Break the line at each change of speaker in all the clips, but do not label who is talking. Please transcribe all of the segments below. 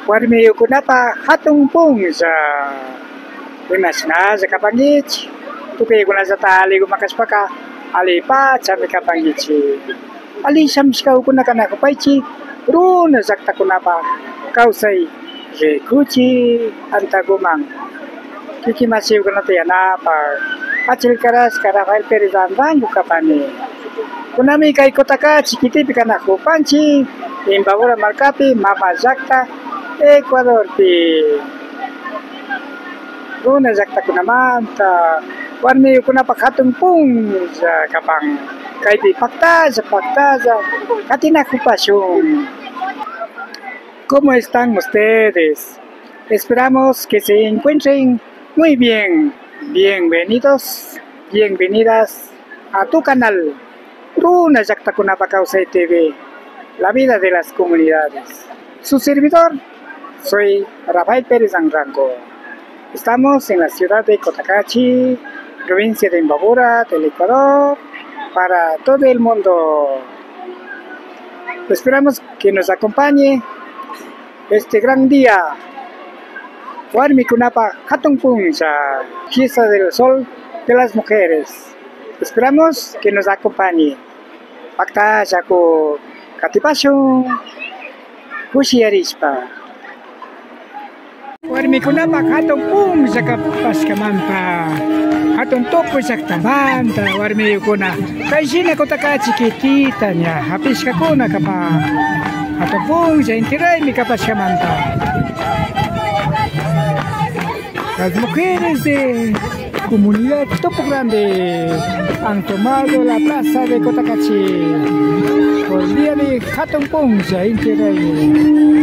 Warmiyukunapa hatun punsa imashna kapangichi tukuykuna tali gumakashpaka alipacha kapangichi ali shamshkaykuna kanakupaychi runa llaqtakunapa kawsay rikuchi antakuman kikimasiyukunata yanapak achillkarashka Rafael Pérez Andango kapani kunami kay kutaka chiquitipi kanakupanchik Imbabura markapi mama llaqta Ecuador pi runa llaqtakunamanta warmiyukunapak hatun punlla kapan kaypi paktalla katinakupashun. ¿Cómo están ustedes? Esperamos que se encuentren muy bien. Bienvenidos, bienvenidas a tu canal Runa Llaqtakunapa Kawsay TV, la vida de las comunidades. Su servidor, soy Rafael Pérez Andango. Estamos en la ciudad de Cotacachi, provincia de Imbabura, del Ecuador, para todo el mundo. Esperamos que nos acompañe este gran día. Warmikunapa hatun puncha, fiesta del sol de las mujeres. Esperamos que nos acompañe. Pakta yaku katipashun, kushiyarishpa. Warmikunapa hatun puncha kapashkamanta, hatun topo llaqtamanta warmiyukuna. Kayshina kutaka chiquitita ña hapishkakuna kapa. Hatun puncha intiraymi kapashkamanta. Las mujeres de comunidad Topo Grande han tomado la plaza de Cotacachi por el día de Hatun Puncha Intiray.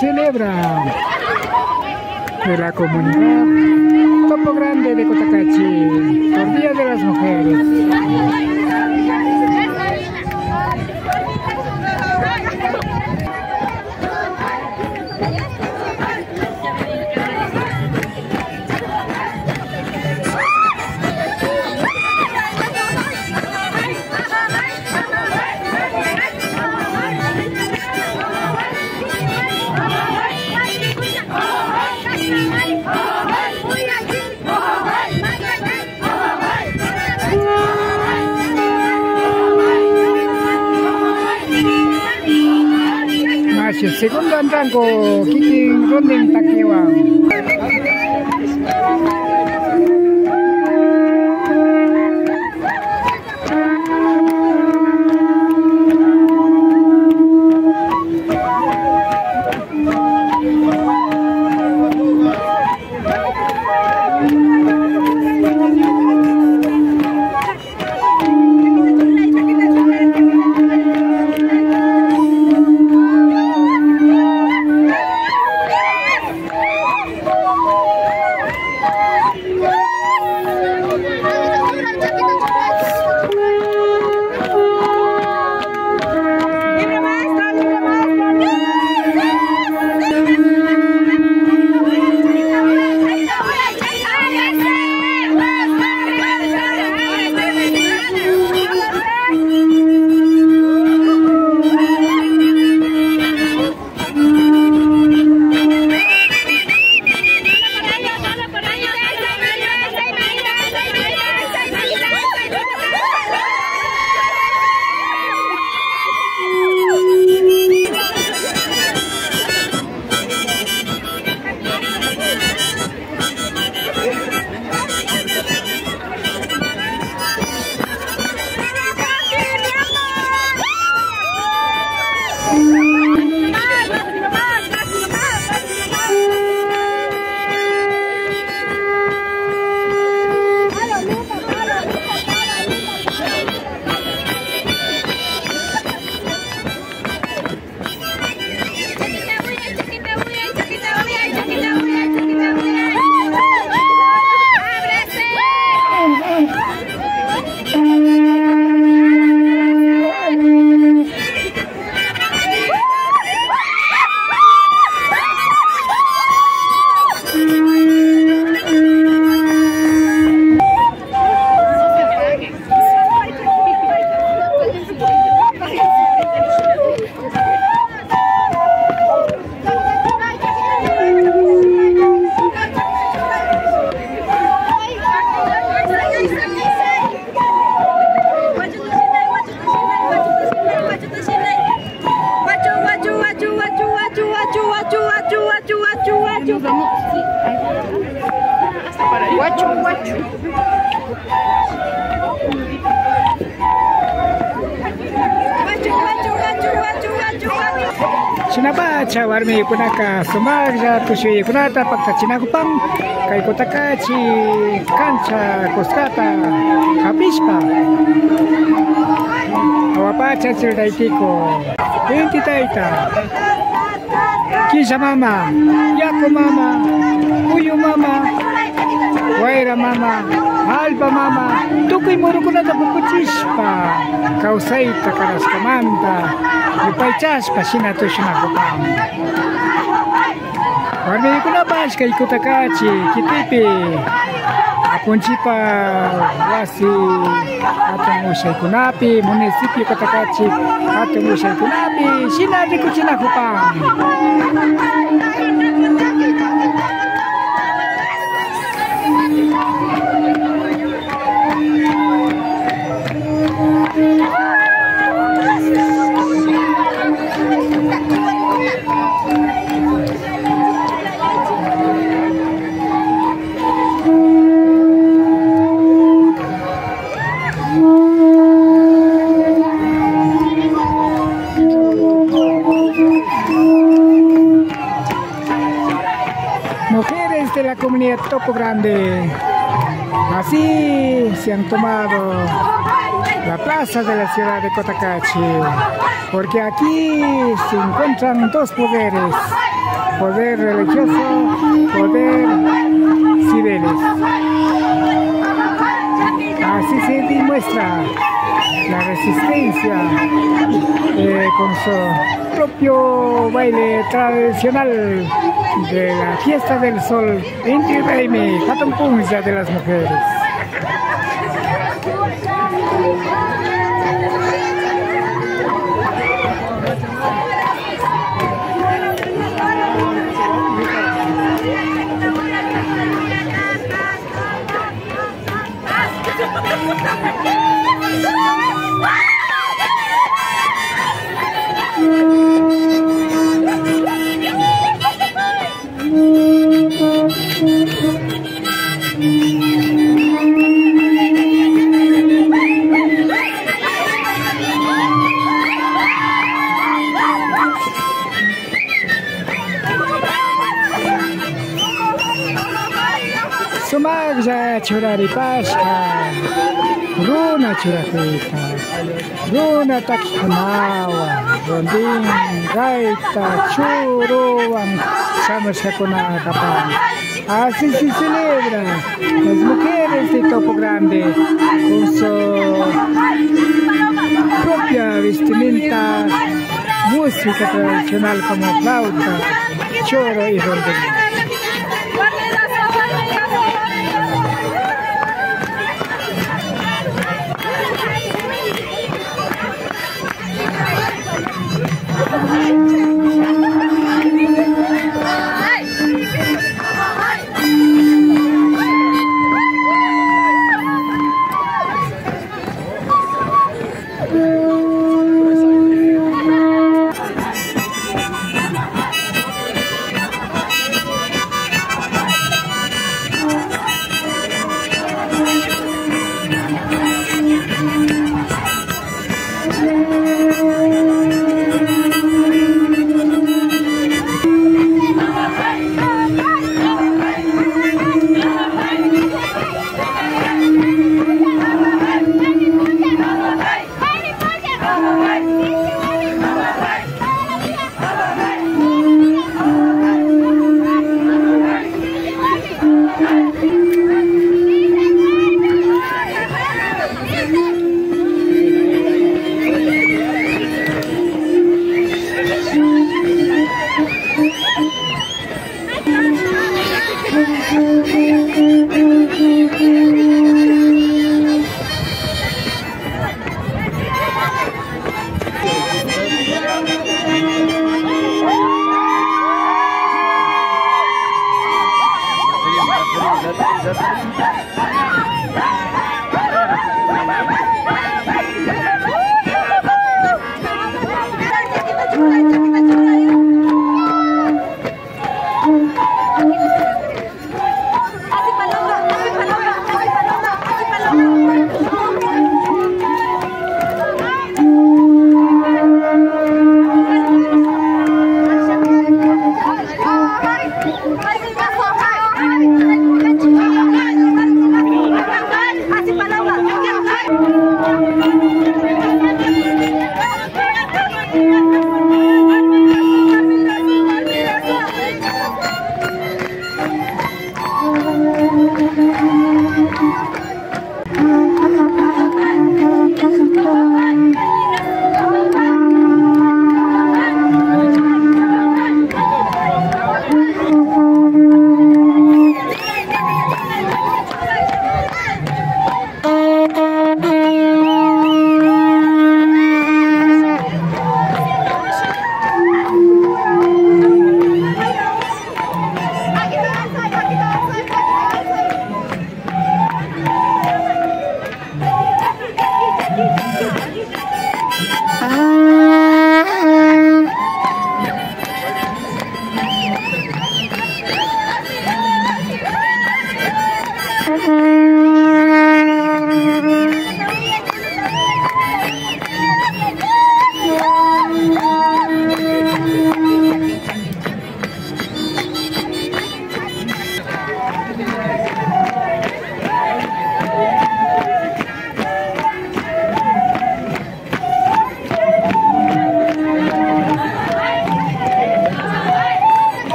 Celebra de la comunidad Topo Grande de Cotacachi por Día de las Mujeres. Segundo Andango, Kikin Ronden Takewa.
nos vamos. Sí. Hasta para allá. Guacho, guacho.
Sinabacha warmi kunaka sumarja tushui kunata pakachinakupang kay kotakachi kancha koskata kapishpa awapacha chirdaitiko inti taita kisha mama yako mama uyu mama waira mama alba mama tukuy murukunata pukuchishpa kawsayta karaskamanta yupaychaspa shinatushunakupam warmikunapash kay kutakachi kitipi apunchipa wasi atong ushaykunapi municipio kutakachi atong ushaykunapi shinarikuchinakupam Mujeres de la comunidad Topo Grande, así se han tomado la plaza de la ciudad de Cotacachi, porque aquí se encuentran dos poderes, poder religioso, poder civiles. Así se demuestra la resistencia con su propio baile tradicional de la fiesta del sol, Inti Raymi, Katumpunja de las mujeres. Sumagja churari pasca, runa churakuita, runa takhanawa, rondin, gaita, churuan, samasakuna kapan. Así se celebra las mujeres de Topo Grande con su propia vestimenta, música tradicional como flauta, choro y rondín.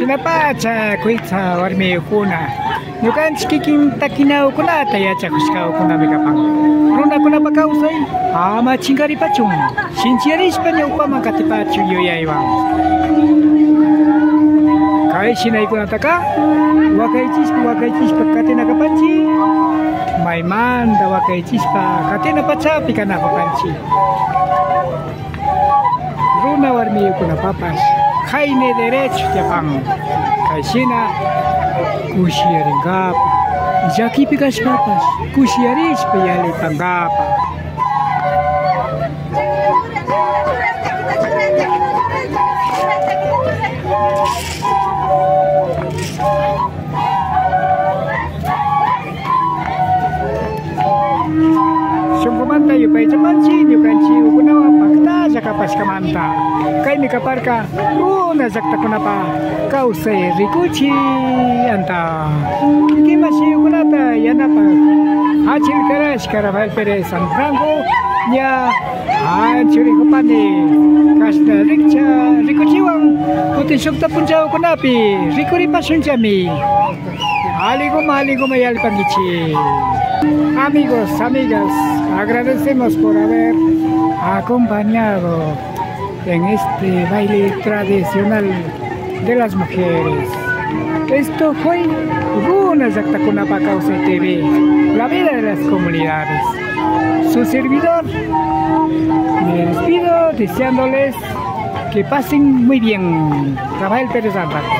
Chinapacha kuitsa warmiyukuna ñukanchik kikin takinawkunata yachakushkawkunami kapan runakunapa kawsay ama chinkaripachun shinchiyarishpa ñawpaman katipachu yuyaywan kay shinaykunataka wakaychispa katinakapanchik maymanta wakaychispa katina pachapi kanapapanchik runa warmiyukunapapas hayne derecho llapan kayshina kushiyaringapa llakipi kashpapas kushiyarishpa yalipankapa Sungkumanta yupaychapanchik ñukanchik ukunawan paktalla kapashkamanta kaymi kaparka runa llaqtakunapa kawsay rikuchi anta kikinmashiyukunata yanapa hachilkarashka Rafael Pérez San Franco ña churikupani kashna rikuchiwan kutin shukta punchawkunapi rikuripashunchami aliguma yalpankichik. Amigos, amigas, agradecemos por haber acompañado en este baile tradicional de las mujeres. Esto fue Runa Llaqtakunapa Kawsay TV, la vida de las comunidades. Su servidor, me despido deseándoles que pasen muy bien. Rafael Pérez San Franco.